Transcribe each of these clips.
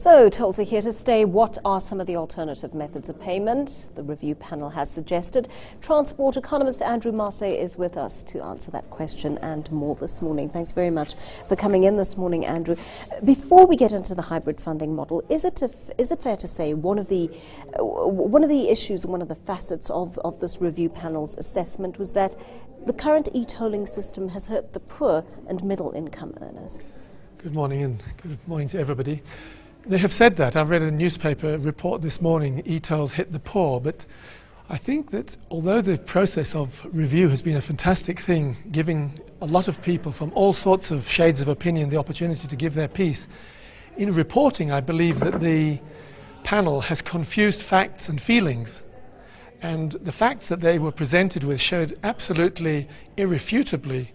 So, tolls are here to stay. What are some of the alternative methods of payment? The review panel has suggested. Transport economist Andrew Marsay is with us to answer that question and more this morning. Thanks very much for coming in this morning, Andrew. Before we get into the hybrid funding model, is it fair to say one of the issues, one of the facets of this review panel's assessment was that the current e-tolling system has hurt the poor and middle income earners? Good morning, and good morning to everybody. They have said that. I've read a newspaper report this morning, e-tolls hit the poor, but I think that although the process of review has been a fantastic thing, giving a lot of people from all sorts of shades of opinion the opportunity to give their piece, in reporting I believe that the panel has confused facts and feelings, and the facts that they were presented with showed absolutely irrefutably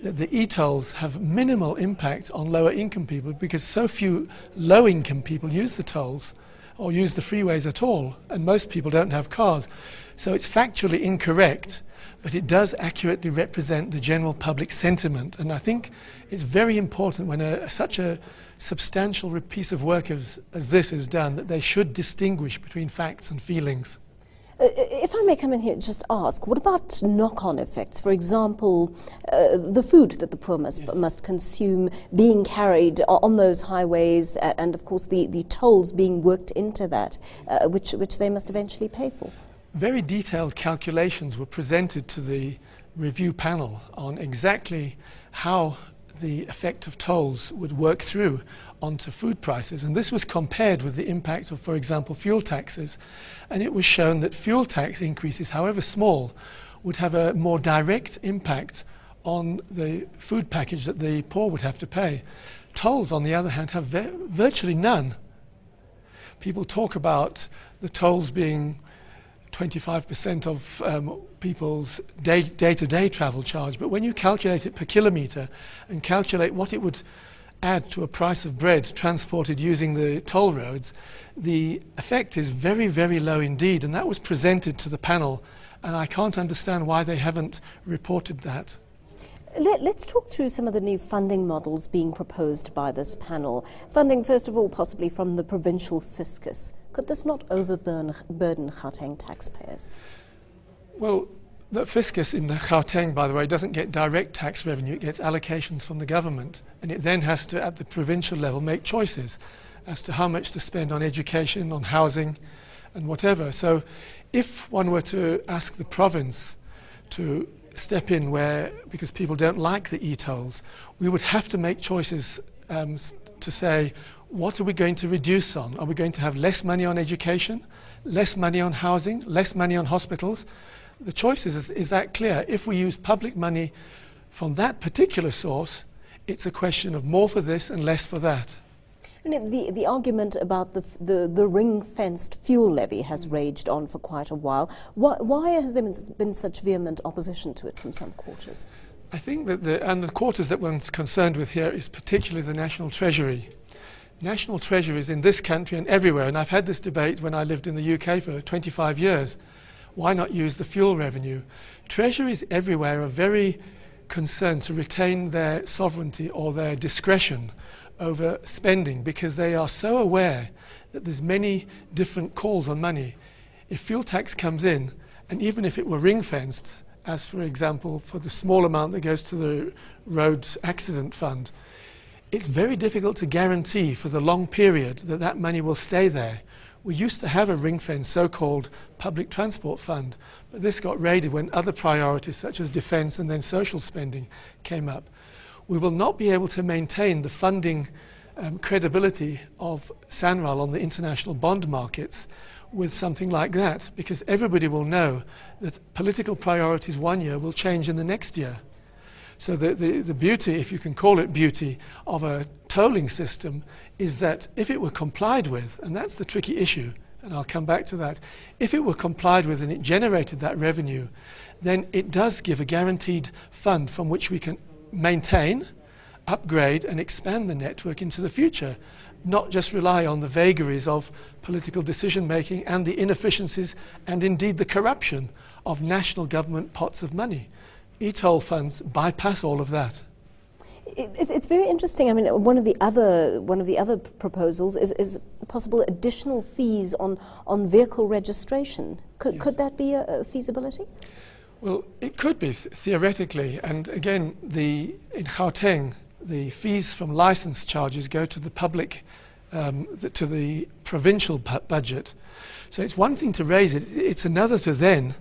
that the e-tolls have minimal impact on lower income people because so few low income people use the tolls or use the freeways at all, and most people don't have cars. So it's factually incorrect, but it does accurately represent the general public sentiment, and I think it's very important when such a substantial piece of work as this is done that they should distinguish between facts and feelings. If I may come in here and just ask, what about knock-on effects? For example, the food that the poor must consume being carried on those highways, and of course the tolls being worked into that, which they must eventually pay for. Very detailed calculations were presented to the review panel on exactly how the effect of tolls would work through onto food prices, and this was compared with the impact of, for example, fuel taxes, and it was shown that fuel tax increases, however small, would have a more direct impact on the food package that the poor would have to pay. Tolls, on the other hand, have virtually none. People talk about the tolls being 25% of people's day-to-day travel charge, but when you calculate it per kilometre and calculate what it would add to a price of bread transported using the toll roads, the effect is very, very low indeed, and that was presented to the panel, and I can't understand why they haven't reported that. Let's talk through some of the new funding models being proposed by this panel. Funding, first of all, possibly from the provincial fiscus. Could this not overburden Gauteng taxpayers? Well, the fiscus in the Gauteng, by the way, doesn't get direct tax revenue, it gets allocations from the government, and it then has to, at the provincial level, make choices as to how much to spend on education, on housing, and whatever. So if one were to ask the province to step in because people don't like the e-tolls, we would have to make choices to say, what are we going to reduce on? Are we going to have less money on education, less money on housing, less money on hospitals? The choice is that clear. If we use public money from that particular source, it's a question of more for this and less for that. And the argument about the ring-fenced fuel levy has raged on for quite a while. Why has there been such vehement opposition to it from some quarters? I think that the quarters that one's concerned with here is particularly the National Treasury. National treasuries in this country and everywhere, and I've had this debate when I lived in the UK for 25 years, why not use the fuel revenue? Treasuries everywhere are very concerned to retain their sovereignty or their discretion over spending because they are so aware that there's many different calls on money. If fuel tax comes in, and even if it were ring-fenced, as for example for the small amount that goes to the road accident fund, it's very difficult to guarantee for the long period that that money will stay there. We used to have a ring-fenced so-called public transport fund, but this got raided when other priorities such as defence and then social spending came up. We will not be able to maintain the funding credibility of SANRAL on the international bond markets with something like that, because everybody will know that political priorities one year will change in the next year. So the beauty, if you can call it beauty, of a tolling system is that if it were complied with, and that's the tricky issue, and I'll come back to that, if it were complied with and it generated that revenue, then it does give a guaranteed fund from which we can maintain, upgrade and expand the network into the future, not just rely on the vagaries of political decision making and the inefficiencies and indeed the corruption of national government pots of money. E-toll funds bypass all of that. It's very interesting. I mean, one of the other proposals is possible additional fees on vehicle registration. Could that be a feasibility? Well, it could be theoretically, and again, in Gauteng, the fees from license charges go to the public, to the provincial budget. So it's one thing to raise it; it's another to then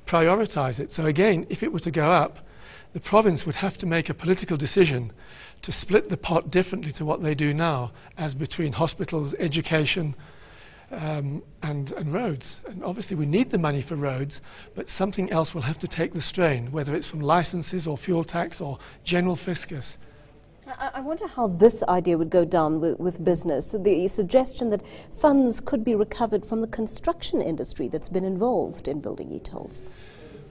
prioritise it. So again, if it were to go up, the province would have to make a political decision to split the pot differently to what they do now, as between hospitals, education, and roads. And obviously we need the money for roads, but something else will have to take the strain, whether it's from licenses or fuel tax or general fiscus. I wonder how this idea would go down with business. The suggestion that funds could be recovered from the construction industry that's been involved in building e-tolls.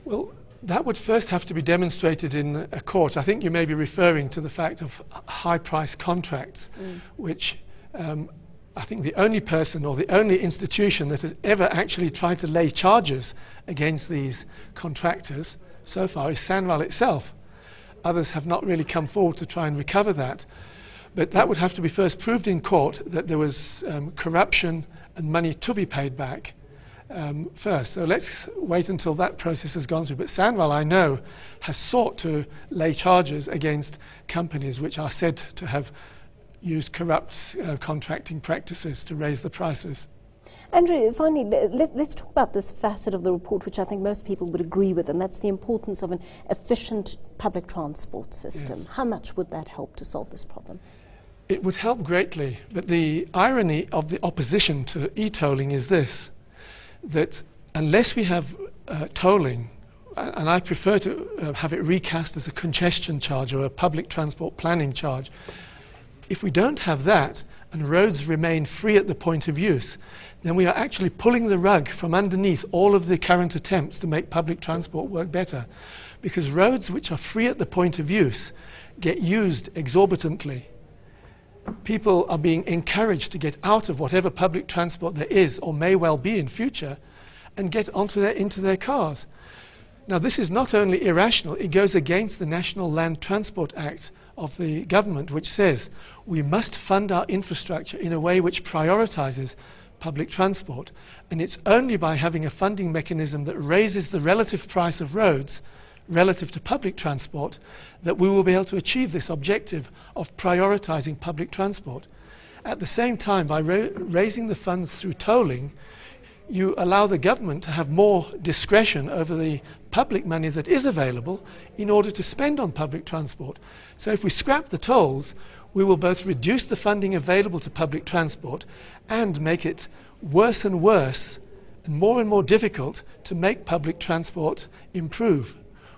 Well, that would first have to be demonstrated in a court. I think you may be referring to the fact of high-price contracts, which I think the only person or the only institution that has ever actually tried to lay charges against these contractors so far is SANRAL itself. Others have not really come forward to try and recover that. But that would have to be first proved in court that there was corruption and money to be paid back first. So let's wait until that process has gone through. But SANRAL, I know, has sought to lay charges against companies which are said to have used corrupt contracting practices to raise the prices. Andrew, finally, let's talk about this facet of the report, which I think most people would agree with, and that's the importance of an efficient public transport system. Yes. How much would that help to solve this problem? It would help greatly, but the irony of the opposition to e-tolling is this, that unless we have tolling, and I prefer to have it recast as a congestion charge or a public transport planning charge, if we don't have that and roads remain free at the point of use, then we are actually pulling the rug from underneath all of the current attempts to make public transport work better. Because roads which are free at the point of use get used exorbitantly. People are being encouraged to get out of whatever public transport there is or may well be in future and get into their cars. Now, this is not only irrational, it goes against the National Land Transport Act of the government, which says we must fund our infrastructure in a way which prioritises public transport. And it's only by having a funding mechanism that raises the relative price of roads relative to public transport that we will be able to achieve this objective of prioritising public transport. At the same time, by raising the funds through tolling, you allow the government to have more discretion over the public money that is available in order to spend on public transport. So if we scrap the tolls, we will both reduce the funding available to public transport and make it worse and worse and more difficult to make public transport improve.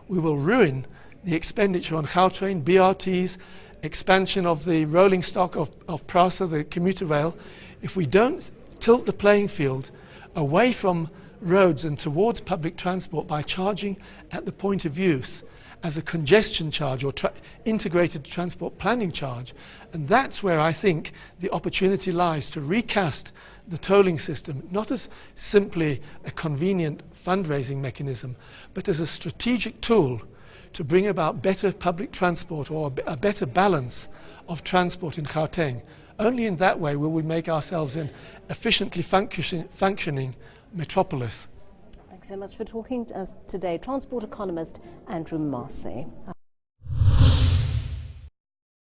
We will ruin the expenditure on Gautrain, BRTs, expansion of the rolling stock of PRASA, the commuter rail, if we don't tilt the playing field away from roads and towards public transport by charging at the point of use as a congestion charge or integrated transport planning charge. And that's where I think the opportunity lies to recast the tolling system, not as simply a convenient fundraising mechanism, but as a strategic tool to bring about better public transport or a better balance of transport in Gauteng. Only in that way will we make ourselves an efficiently functioning metropolis. Thanks so much for talking to us today. Transport economist Andrew Marsay.